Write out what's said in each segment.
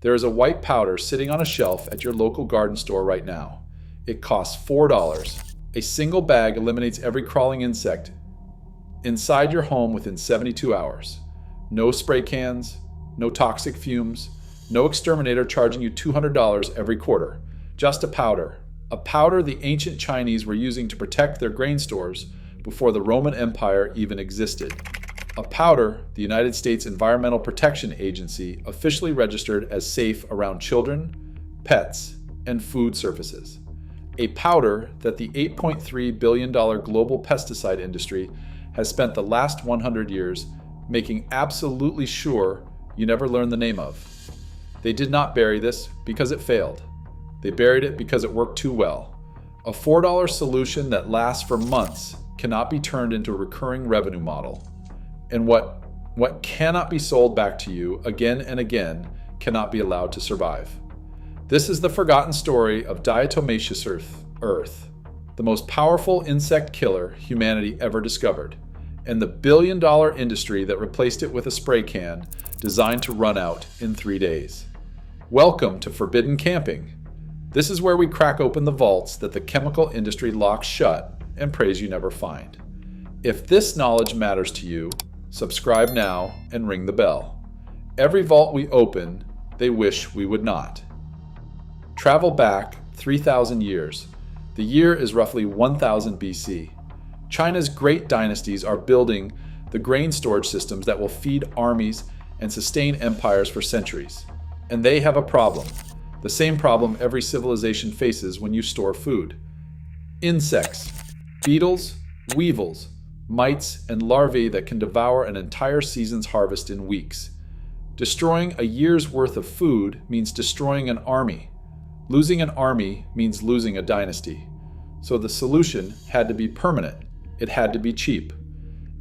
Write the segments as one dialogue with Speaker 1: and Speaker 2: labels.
Speaker 1: There is a white powder sitting on a shelf at your local garden store right now. It costs $4. A single bag eliminates every crawling insect inside your home within 72 hours. No spray cans, no toxic fumes, no exterminator charging you $200 every quarter. Just a powder. A powder the ancient Chinese were using to protect their grain stores before the Roman Empire even existed. A powder the United States Environmental Protection Agency officially registered as safe around children, pets, and food surfaces. A powder that the $8.3 billion global pesticide industry has spent the last 100 years making absolutely sure you never learn the name of. They did not bury this because it failed. They buried it because it worked too well. A $4 solution that lasts for months cannot be turned into a recurring revenue model. And what cannot be sold back to you again and again cannot be allowed to survive. This is the forgotten story of Diatomaceous Earth, the most powerful insect killer humanity ever discovered, and the billion-dollar industry that replaced it with a spray can designed to run out in 3 days. Welcome to Forbidden Camping. This is where we crack open the vaults that the chemical industry locks shut and prays you never find. If this knowledge matters to you, subscribe now and ring the bell. Every vault we open, they wish we would not. Travel back 3,000 years. The year is roughly 1000 BC. China's great dynasties are building the grain storage systems that will feed armies and sustain empires for centuries. And they have a problem. The same problem every civilization faces when you store food. Insects, beetles, weevils, mites, and larvae that can devour an entire season's harvest in weeks. Destroying a year's worth of food means destroying an army. Losing an army means losing a dynasty. So the solution had to be permanent. It had to be cheap.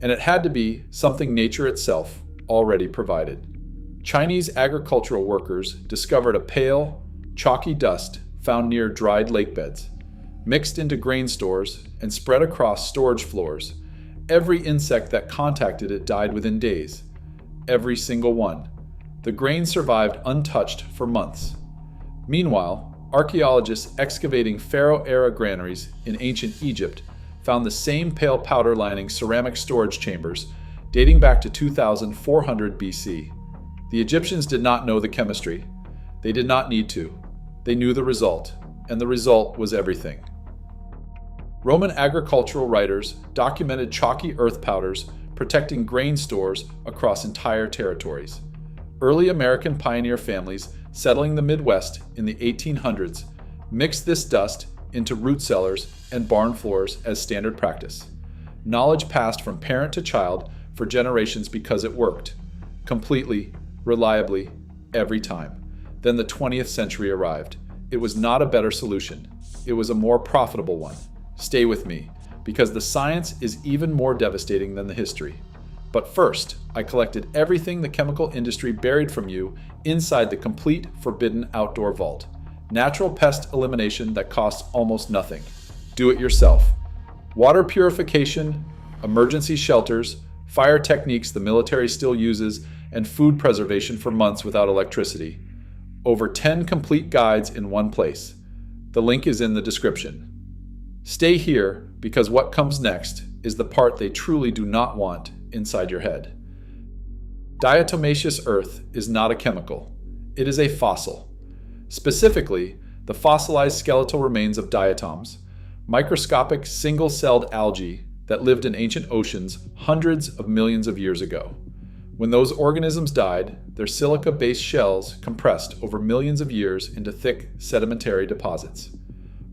Speaker 1: And it had to be something nature itself already provided. Chinese agricultural workers discovered a pale, chalky dust found near dried lake beds, mixed into grain stores and spread across storage floors. Every insect that contacted it died within days. Every single one. The grain survived untouched for months. Meanwhile, archaeologists excavating Pharaoh-era granaries in ancient Egypt found the same pale powder-lining ceramic storage chambers dating back to 2400 BC. The Egyptians did not know the chemistry. They did not need to. They knew the result, and the result was everything. Roman agricultural writers documented chalky earth powders protecting grain stores across entire territories. Early American pioneer families settling the Midwest in the 1800s mixed this dust into root cellars and barn floors as standard practice. Knowledge passed from parent to child for generations because it worked, completely, reliably, every time. Then the 20th century arrived. It was not a better solution. It was a more profitable one. Stay with me, because the science is even more devastating than the history. But first, I collected everything the chemical industry buried from you inside the complete forbidden outdoor vault. Natural pest elimination that costs almost nothing. Do it yourself. Water purification, emergency shelters, fire techniques the military still uses, and food preservation for months without electricity. Over 10 complete guides in one place. The link is in the description. Stay here, because what comes next is the part they truly do not want inside your head. Diatomaceous Earth is not a chemical. It is a fossil. Specifically, the fossilized skeletal remains of diatoms, microscopic single-celled algae that lived in ancient oceans hundreds of millions of years ago. When those organisms died, their silica-based shells compressed over millions of years into thick sedimentary deposits.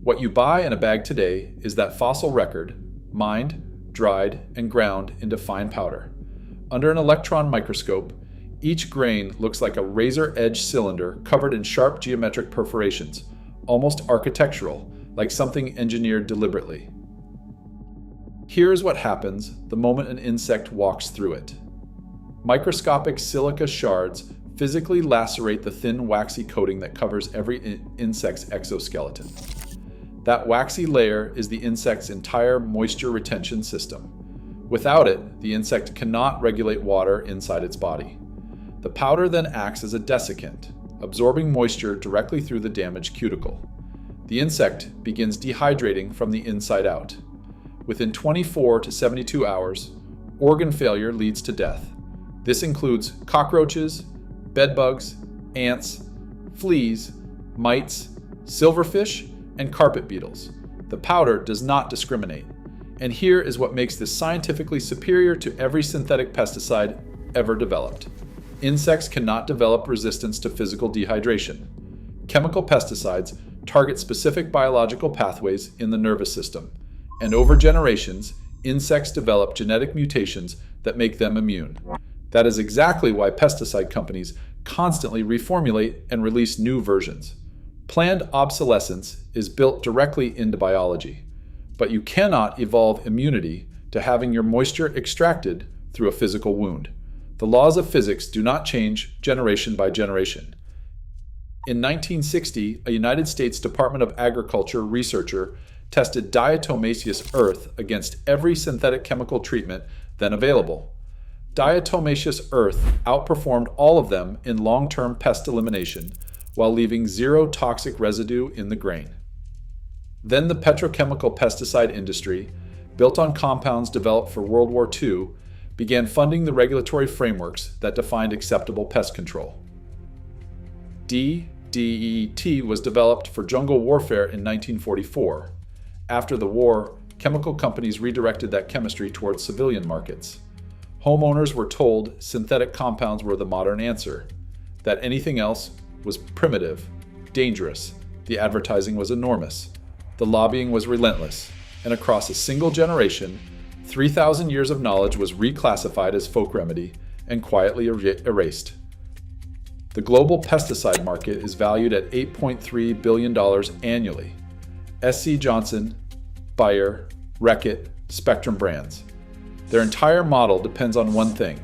Speaker 1: What you buy in a bag today is that fossil record, mined, dried, and ground into fine powder. Under an electron microscope, each grain looks like a razor-edged cylinder covered in sharp geometric perforations, almost architectural, like something engineered deliberately. Here's what happens the moment an insect walks through it. Microscopic silica shards physically lacerate the thin waxy coating that covers every insect's exoskeleton. That waxy layer is the insect's entire moisture retention system. Without it, the insect cannot regulate water inside its body. The powder then acts as a desiccant, absorbing moisture directly through the damaged cuticle. The insect begins dehydrating from the inside out. Within 24 to 72 hours, organ failure leads to death. This includes cockroaches, bedbugs, ants, fleas, mites, silverfish, and carpet beetles. The powder does not discriminate. And here is what makes this scientifically superior to every synthetic pesticide ever developed. Insects cannot develop resistance to physical dehydration. Chemical pesticides target specific biological pathways in the nervous system, and over generations, insects develop genetic mutations that make them immune. That is exactly why pesticide companies constantly reformulate and release new versions. Planned obsolescence is built directly into biology, but you cannot evolve immunity to having your moisture extracted through a physical wound. The laws of physics do not change generation by generation. In 1960, a United States Department of Agriculture researcher tested Diatomaceous Earth against every synthetic chemical treatment then available. Diatomaceous Earth outperformed all of them in long-term pest elimination while leaving zero toxic residue in the grain. Then the petrochemical pesticide industry, built on compounds developed for World War II, began funding the regulatory frameworks that defined acceptable pest control. DDET was developed for jungle warfare in 1944. After the war, chemical companies redirected that chemistry towards civilian markets. Homeowners were told synthetic compounds were the modern answer, that anything else was primitive, dangerous. The advertising was enormous. The lobbying was relentless, and across a single generation, 3,000 years of knowledge was reclassified as folk remedy and quietly erased. The global pesticide market is valued at $8.3 billion annually. SC Johnson, Bayer, Reckitt, Spectrum brands. Their entire model depends on one thing: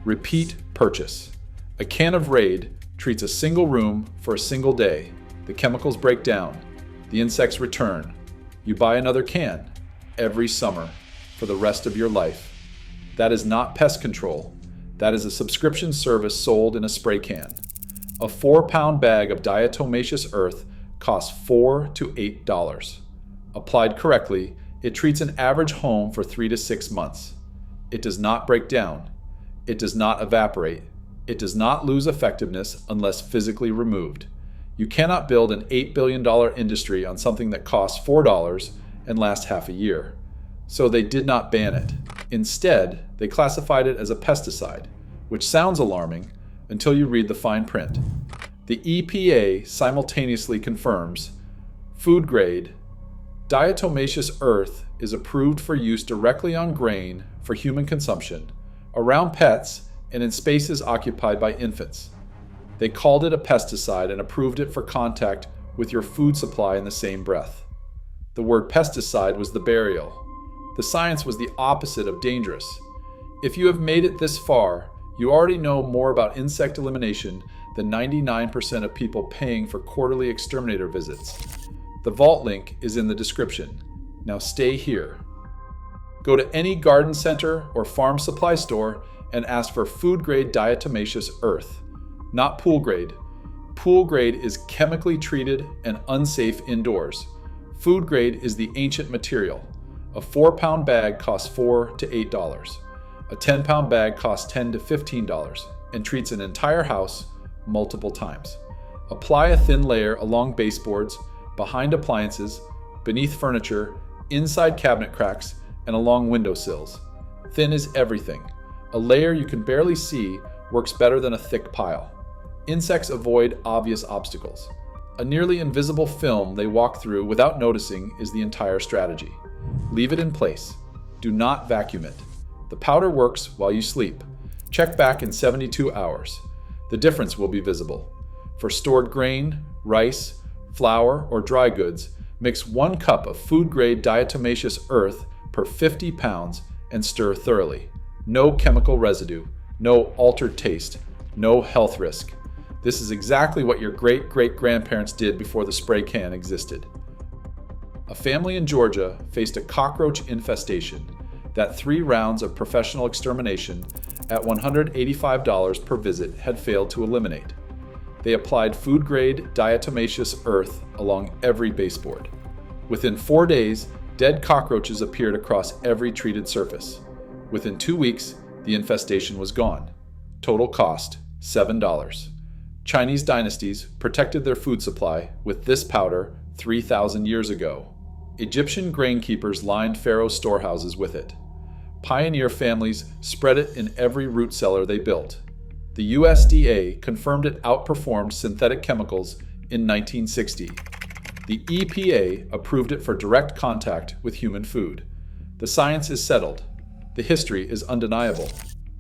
Speaker 1: repeat purchase. A can of Raid treats a single room for a single day. The chemicals break down. The insects return. You buy another can every summer for the rest of your life. That is not pest control. That is a subscription service sold in a spray can. A 4-pound bag of Diatomaceous Earth costs $4 to $8. Applied correctly, it treats an average home for 3 to 6 months. It does not break down. It does not evaporate. It does not lose effectiveness unless physically removed. You cannot build an $8 billion industry on something that costs $4 and lasts half a year. So they did not ban it. Instead, they classified it as a pesticide, which sounds alarming until you read the fine print. The EPA simultaneously confirms food grade Diatomaceous Earth is approved for use directly on grain for human consumption, around pets, and in spaces occupied by infants. They called it a pesticide and approved it for contact with your food supply in the same breath. The word pesticide was the burial. The science was the opposite of dangerous. If you have made it this far, you already know more about insect elimination than 99% of people paying for quarterly exterminator visits. The vault link is in the description. Now stay here. Go to any garden center or farm supply store and ask for food-grade Diatomaceous Earth, not pool grade. Pool grade is chemically treated and unsafe indoors. Food grade is the ancient material. A 4-pound bag costs $4 to $8. A 10-pound bag costs $10 to $15 and treats an entire house multiple times. Apply a thin layer along baseboards, behind appliances, beneath furniture, inside cabinet cracks, and along windowsills. Thin is everything. A layer you can barely see works better than a thick pile. Insects avoid obvious obstacles. A nearly invisible film they walk through without noticing is the entire strategy. Leave it in place. Do not vacuum it. The powder works while you sleep. Check back in 72 hours. The difference will be visible. For stored grain, rice, flour, or dry goods, mix 1 cup of food-grade Diatomaceous Earth per 50 pounds and stir thoroughly. No chemical residue, no altered taste, no health risk. This is exactly what your great-great-grandparents did before the spray can existed. A family in Georgia faced a cockroach infestation that 3 rounds of professional extermination at $185 per visit had failed to eliminate. They applied food-grade diatomaceous earth along every baseboard. Within 4 days, dead cockroaches appeared across every treated surface. Within 2 weeks, the infestation was gone. Total cost, $7. Chinese dynasties protected their food supply with this powder 3,000 years ago. Egyptian grain keepers lined Pharaoh's storehouses with it. Pioneer families spread it in every root cellar they built. The USDA confirmed it outperformed synthetic chemicals in 1960. The EPA approved it for direct contact with human food. The science is settled. The history is undeniable.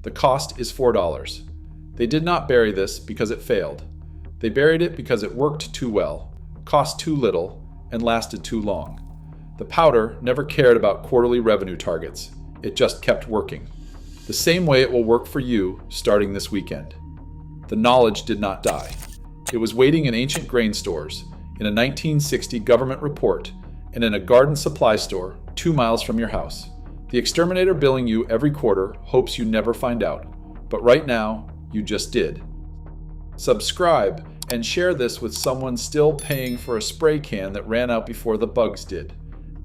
Speaker 1: The cost is $4. They did not bury this because it failed. They buried it because it worked too well, cost too little, and lasted too long. The powder never cared about quarterly revenue targets. It just kept working. The same way it will work for you starting this weekend. The knowledge did not die. It was waiting in ancient grain stores, in a 1960 government report, and in a garden supply store 2 miles from your house. The exterminator billing you every quarter hopes you never find out, but right now, you just did. Subscribe and share this with someone still paying for a spray can that ran out before the bugs did.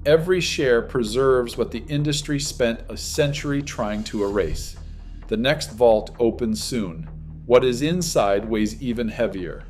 Speaker 1: Every share preserves what the industry spent a century trying to erase. The next vault opens soon. What is inside weighs even heavier.